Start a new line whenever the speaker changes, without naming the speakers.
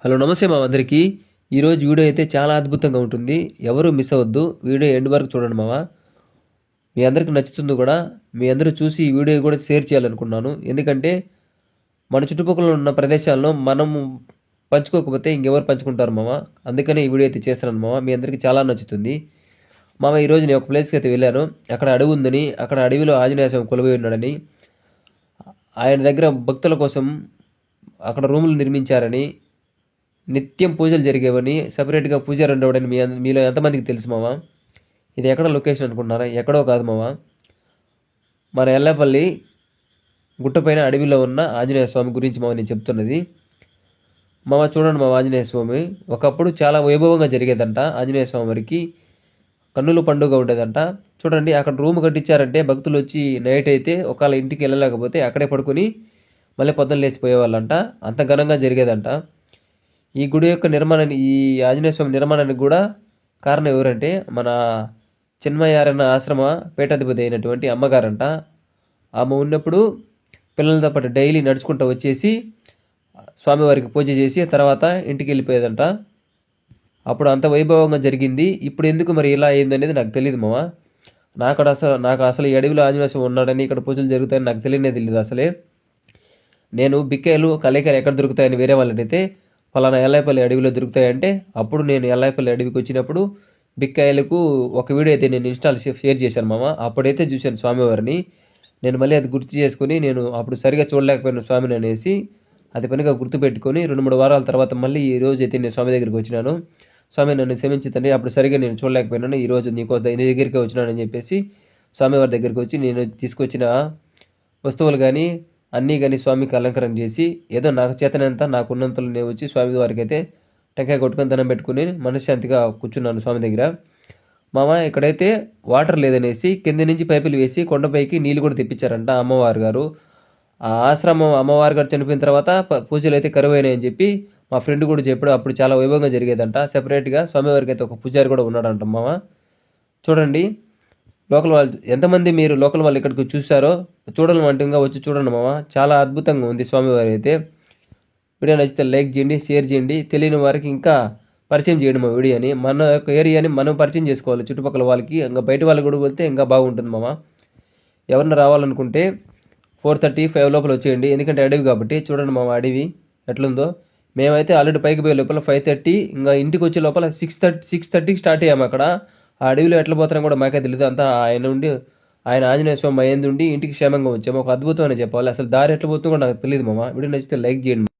Hello నమస్తే మా అందరికీ. ఈరోజు వీడియో అయితే చాలా అద్భుతంగా ఉంటుంది. ఎవరు మిస్ అవ్వద్దు. వీడియో ఎండ్ వరకు చూడండి మావా. మీ అందరికి నచ్చుతుంది కూడా. మీ అందరూ చూసి ఈ వీడియో కూడా షేర్ చేయాలనుకున్నాను. ఎందుకంటే మన చుట్టుపక్కల ఉన్న ప్రదేశాల్లో మనం పంచుకోకపోతే ఇంకెవరు పంచుకుంటారు మావా. అందుకనే ఈ వీడియో అయితే చేస్తున్నాను మావా. మీ అందరికీ చాలా నచ్చుతుంది మామ. ఈరోజు నేను ఒక ప్లేస్కి అయితే వెళ్ళాను. అక్కడ అడవి ఉందని, అక్కడ అడవిలో ఆంజనేయ స్వామి కొలువై ఉన్నాడని, ఆయన దగ్గర భక్తుల కోసం అక్కడ రూములు నిర్మించారని, నిత్యం పూజలు జరిగేవని, సపరేట్గా పూజారి ఉండేవాడని మీలో ఎంతమందికి తెలుసు మామ? ఇది ఎక్కడ లొకేషన్ అనుకుంటున్నారా? ఎక్కడో కాదు మామ, మన ఎల్లపల్లి గుట్టపైన అడవిలో ఉన్న ఆంజనేయ స్వామి గురించి మామ నేను చెప్తున్నది. మామ చూడండి మామ, ఆంజనేయ స్వామి ఒకప్పుడు చాలా వైభవంగా జరిగేదంట. ఆంజనేయ స్వామి వారికి కన్నుల పండుగ ఉండేదంట. చూడండి, అక్కడ రూమ్ కట్టించారంటే భక్తులు వచ్చి నైట్ అయితే ఒకవేళ ఇంటికి వెళ్ళలేకపోతే అక్కడే పడుకొని మళ్ళీ పొద్దున్న లేచిపోయేవాళ్ళంట. అంత ఘనంగా జరిగేదంట. ఈ గుడి యొక్క నిర్మాణాన్ని, ఈ ఆంజనేయ స్వామి నిర్మాణానికి కూడా కారణం ఎవరంటే మన చిన్మయారన్న ఆశ్రమ పీఠాధిపతి అయినటువంటి అమ్మగారంట. ఆమె ఉన్నప్పుడు పిల్లలతో పాటు డైలీ నడుచుకుంటూ వచ్చేసి స్వామివారికి పూజ చేసి తర్వాత ఇంటికి వెళ్ళిపోయేదంట. అప్పుడు అంత వైభవంగా జరిగింది. ఇప్పుడు ఎందుకు మరి ఇలా అయిందనేది నాకు తెలియదు మామ. నాకు అసలు ఈ అడవిలో ఆంజనేయ స్వామి ఉన్నాడని, ఇక్కడ పూజలు జరుగుతాయని నాకు తెలియదు అసలే. నేను బిక్కాయలు కలేకాయలు ఎక్కడ దొరుకుతాయని వేరే వాళ్ళని అయితే ఫలానా ఎల్లాయిపల్లి అడవిలో దొరుకుతాయంటే, అప్పుడు నేను ఎల్లాయిపల్లి అడవికి వచ్చినప్పుడు బిక్కాయలకు ఒక వీడియో అయితే నేను షేర్ చేశాను మామ. అప్పుడైతే చూశాను స్వామివారిని. నేను మళ్ళీ అది గుర్తు చేసుకుని, నేను అప్పుడు సరిగా చూడలేకపోయిన స్వామిని అనేసి అది పనిగా గుర్తుపెట్టుకొని 2-3 వారాల తర్వాత మళ్ళీ ఈ రోజు అయితే నేను స్వామి దగ్గరికి వచ్చినాను. స్వామి నన్ను క్షమించుతండి, అప్పుడు సరిగా నేను చూడలేకపోయినాను, ఈరోజు నీ దగ్గరికి వచ్చినానని చెప్పేసి స్వామివారి దగ్గరికి వచ్చి నేను తీసుకొచ్చిన వస్తువులు కానీ అన్నీ కానీ స్వామికి అలంకరణ చేసి, ఏదో నాకు చేతనంత నాకున్నంతలో నేను వచ్చి స్వామి వారికి అయితే టెంకాయ కొట్టుకొని దండం పెట్టుకుని మనశ్శాంతిగా కూర్చున్నాను స్వామి దగ్గర. మామ ఇక్కడైతే వాటర్ లేదనేసి కింద నుంచి పైపులు వేసి కొండపైకి నీళ్ళు కూడా తెప్పించారంట అమ్మవారు గారు. ఆ ఆశ్రమం అమ్మవారు గారు చనిపోయిన తర్వాత పూజలు అయితే కరువైనాయని చెప్పి మా ఫ్రెండ్ కూడా చెప్పాడు. అప్పుడు చాలా వైభవంగా జరిగేదంట. సెపరేట్గా స్వామివారికి అయితే ఒక పూజారి కూడా ఉన్నాడంట మామ. చూడండి, లోకల్ వాళ్ళు ఎంతమంది మీరు లోకల్ వాళ్ళు ఇక్కడికి చూసారో చూడాలంటే వచ్చి చూడండి మామ. చాలా అద్భుతంగా ఉంది స్వామివారి అయితే. వీడియో నచ్చితే లైక్ చేయండి, షేర్ చేయండి. తెలియని వారికి ఇంకా పరిచయం చేయండి మా వీడియోని. మన యొక్క ఏరియాని మనం పరిచయం చేసుకోవాలి చుట్టుపక్కల వాళ్ళకి. ఇంకా బయట వాళ్ళకి కూడా వెళ్తే ఇంకా బాగుంటుంది మామ. ఎవరన్నా రావాలనుకుంటే 4:30-5 లోపల వచ్చేయండి. ఎందుకంటే అడవి కాబట్టి. చూడండి మామ అడవి ఎట్లుందో. మేమైతే ఆల్రెడీ పైకి పోయే లోపల 5:30, ఇంకా ఇంటికి వచ్చే లోపల 6:30కి స్టార్ట్ అయ్యాము అక్కడ. ఆ అడవిలో ఎట్లా పోతారో కూడా మాకే తెలియదు. అంతా ఆయన ఆంజనేయ స్వామి అయ్యింది ఉండి ఇంటికి క్షేమంగా వచ్చాము. ఒక అద్భుతం అని చెప్పాలి. అసలు దారి ఎట్లా పోతుందో కూడా నాకు తెలియదు మామ. వీడియో నచ్చితే లైక్ చేయండి.